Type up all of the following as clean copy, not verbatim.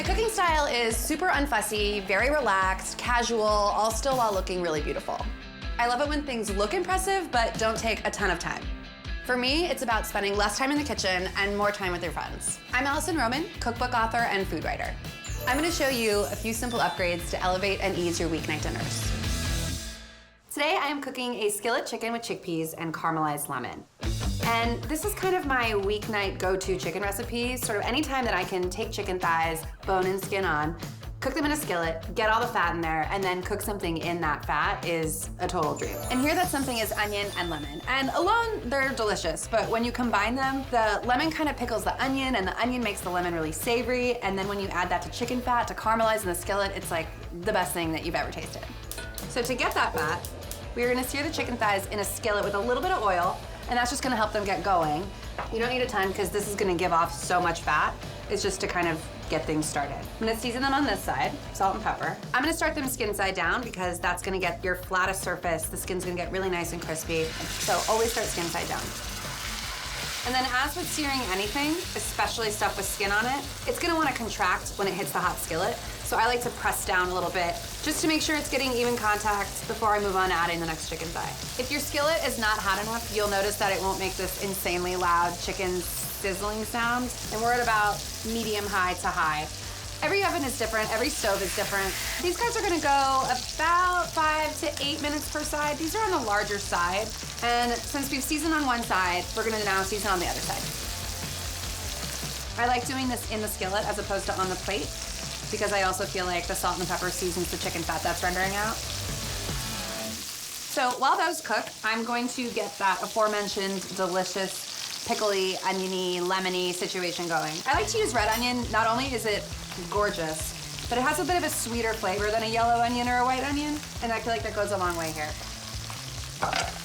My cooking style is super unfussy, very relaxed, casual, all still while looking really beautiful. I love it when things look impressive, but don't take a ton of time. For me, it's about spending less time in the kitchen and more time with your friends. I'm Alison Roman, cookbook author and food writer. I'm gonna show you a few simple upgrades to elevate and ease your weeknight dinners. Today, I am cooking a skillet chicken with chickpeas and caramelized lemon. And this is kind of my weeknight go-to chicken recipe, sort of anytime that I can take chicken thighs, bone and skin on, cook them in a skillet, get all the fat in there, and then cook something in that fat is a total dream. And here that something is onion and lemon. And alone, they're delicious, but when you combine them, the lemon kind of pickles the onion, and the onion makes the lemon really savory, and then when you add that to chicken fat to caramelize in the skillet, it's like the best thing that you've ever tasted. So to get that fat, we're gonna sear the chicken thighs in a skillet with a little bit of oil, and that's just gonna help them get going. You don't need a ton because this is gonna give off so much fat. It's just to kind of get things started. I'm gonna season them on this side, salt and pepper. I'm gonna start them skin side down because that's gonna get your flattest surface. The skin's gonna get really nice and crispy. So always start skin side down. And then as with searing anything, especially stuff with skin on it, it's gonna wanna contract when it hits the hot skillet. So I like to press down a little bit just to make sure it's getting even contact before I move on to adding the next chicken thigh. If your skillet is not hot enough, you'll notice that it won't make this insanely loud chicken sizzling sound. And we're at about medium-high to high. Every oven is different, every stove is different. These guys are gonna go about 5 to 8 minutes per side. These are on the larger side. And since we've seasoned on one side, we're gonna now season on the other side. I like doing this in the skillet as opposed to on the plate because I also feel like the salt and the pepper seasons the chicken fat that's rendering out. So while those cook, I'm going to get that aforementioned delicious pickly, oniony, lemony situation going. I like to use red onion. Not only is it gorgeous, but it has a bit of a sweeter flavor than a yellow onion or a white onion, and I feel like that goes a long way here.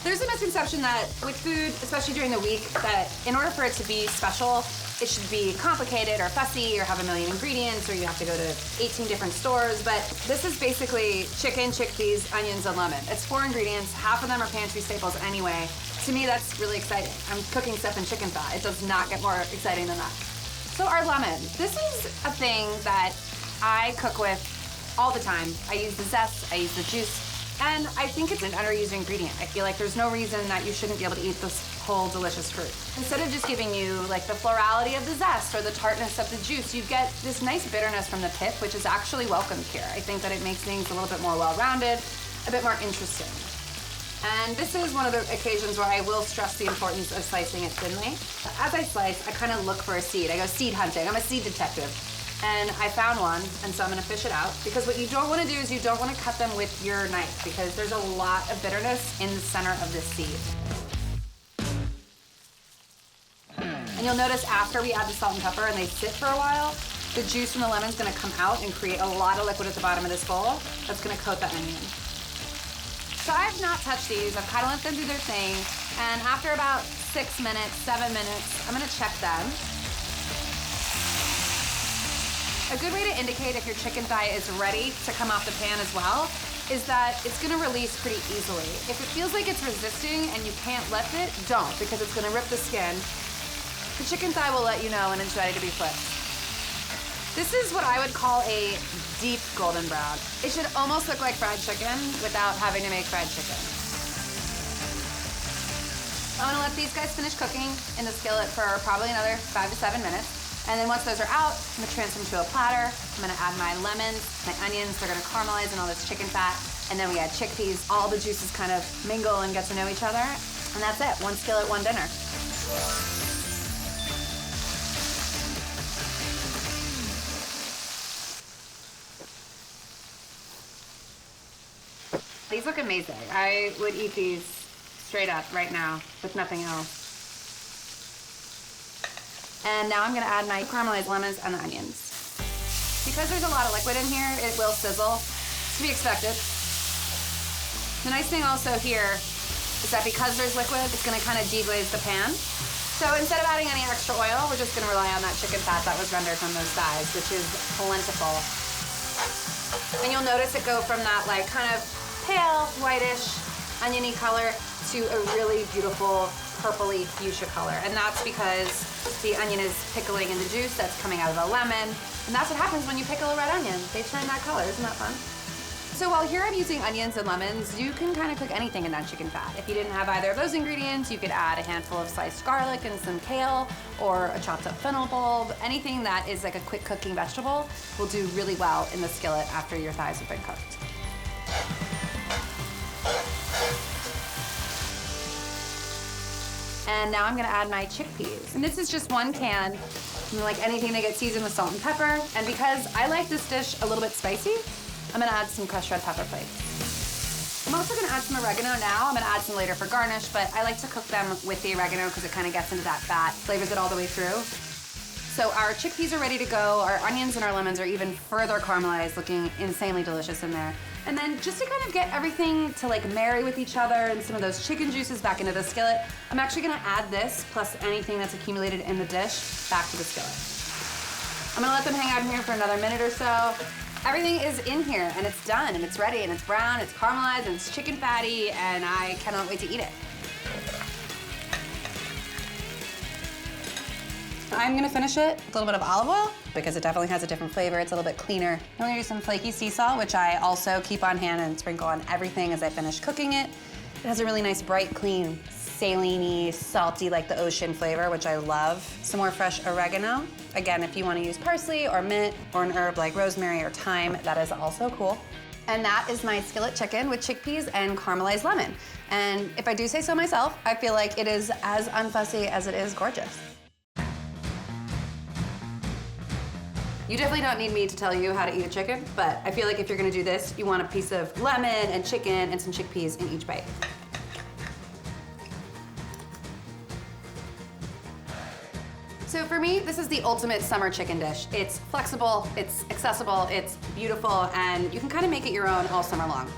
There's a misconception that with food, especially during the week, that in order for it to be special, it should be complicated or fussy or have a million ingredients or you have to go to 18 different stores, but this is basically chicken, chickpeas, onions, and lemon. It's 4 ingredients, half of them are pantry staples anyway. To me, that's really exciting. I'm cooking stuff in chicken fat. It does not get more exciting than that. So our lemon. This is a thing that I cook with all the time. I use the zest, I use the juice, and I think it's an underused ingredient. I feel like there's no reason that you shouldn't be able to eat this whole delicious fruit. Instead of just giving you like the florality of the zest or the tartness of the juice, you get this nice bitterness from the pith, which is actually welcomed here. I think that it makes things a little bit more well-rounded, a bit more interesting. And this is one of the occasions where I will stress the importance of slicing it thinly. As I slice, I kind of look for a seed. I go seed hunting. I'm a seed detective. And I found one, and so I'm gonna fish it out. Because what you don't wanna do is you don't wanna cut them with your knife because there's a lot of bitterness in the center of this seed. And you'll notice after we add the salt and pepper and they sit for a while, the juice from the lemon's gonna come out and create a lot of liquid at the bottom of this bowl that's gonna coat the onion. So I've not touched these, I've kind of let them do their thing, and after about 6 minutes, 7 minutes, I'm gonna check them. A good way to indicate if your chicken thigh is ready to come off the pan as well is that it's gonna release pretty easily. If it feels like it's resisting and you can't lift it, don't, because it's gonna rip the skin. The chicken thigh will let you know when it's ready to be flipped. This is what I would call a deep golden brown. It should almost look like fried chicken without having to make fried chicken. I'm gonna let these guys finish cooking in the skillet for probably another 5 to 7 minutes. And then once those are out, I'm gonna transfer them to a platter. I'm gonna add my lemons, my onions, they're gonna caramelize in all this chicken fat. And then we add chickpeas. All the juices kind of mingle and get to know each other. And that's it, one skillet, one dinner. These look amazing. I would eat these straight up right now with nothing else. And now I'm gonna add my caramelized lemons and the onions. Because there's a lot of liquid in here, it will sizzle. To be expected. The nice thing also here is that because there's liquid, it's gonna kind of deglaze the pan. So instead of adding any extra oil, we're just gonna rely on that chicken fat that was rendered from those thighs, which is plentiful. And you'll notice it go from that like kind of pale, whitish, oniony color to a really beautiful purpley fuchsia color. And that's because the onion is pickling in the juice that's coming out of the lemon. And that's what happens when you pickle a red onion. They turn that color, isn't that fun? So while here I'm using onions and lemons, you can kind of cook anything in that chicken fat. If you didn't have either of those ingredients, you could add a handful of sliced garlic and some kale, or a chopped up fennel bulb. Anything that is like a quick cooking vegetable will do really well in the skillet after your thighs have been cooked. And now I'm gonna add my chickpeas. And this is just 1 can, like anything that gets seasoned with salt and pepper. And because I like this dish a little bit spicy, I'm gonna add some crushed red pepper flakes. I'm also gonna add some oregano now. I'm gonna add some later for garnish, but I like to cook them with the oregano because it kind of gets into that fat, flavors it all the way through. So our chickpeas are ready to go. Our onions and our lemons are even further caramelized, looking insanely delicious in there. And then just to kind of get everything to like marry with each other and some of those chicken juices back into the skillet, I'm actually gonna add this plus anything that's accumulated in the dish back to the skillet. I'm gonna let them hang out in here for another minute or so. Everything is in here and it's done and it's ready and it's brown, it's caramelized and it's chicken fatty, and I cannot wait to eat it. I'm gonna finish it with a little bit of olive oil because it definitely has a different flavor. It's a little bit cleaner. I'm gonna do some flaky sea salt, which I also keep on hand and sprinkle on everything as I finish cooking it. It has a really nice, bright, clean, saline-y, salty, like the ocean flavor, which I love. Some more fresh oregano. Again, if you wanna use parsley or mint or an herb like rosemary or thyme, that is also cool. And that is my skillet chicken with chickpeas and caramelized lemon. And if I do say so myself, I feel like it is as unfussy as it is gorgeous. You definitely don't need me to tell you how to eat a chicken, but I feel like if you're gonna do this, you want a piece of lemon and chicken and some chickpeas in each bite. So for me, this is the ultimate summer chicken dish. It's flexible, it's accessible, it's beautiful, and you can kind of make it your own all summer long.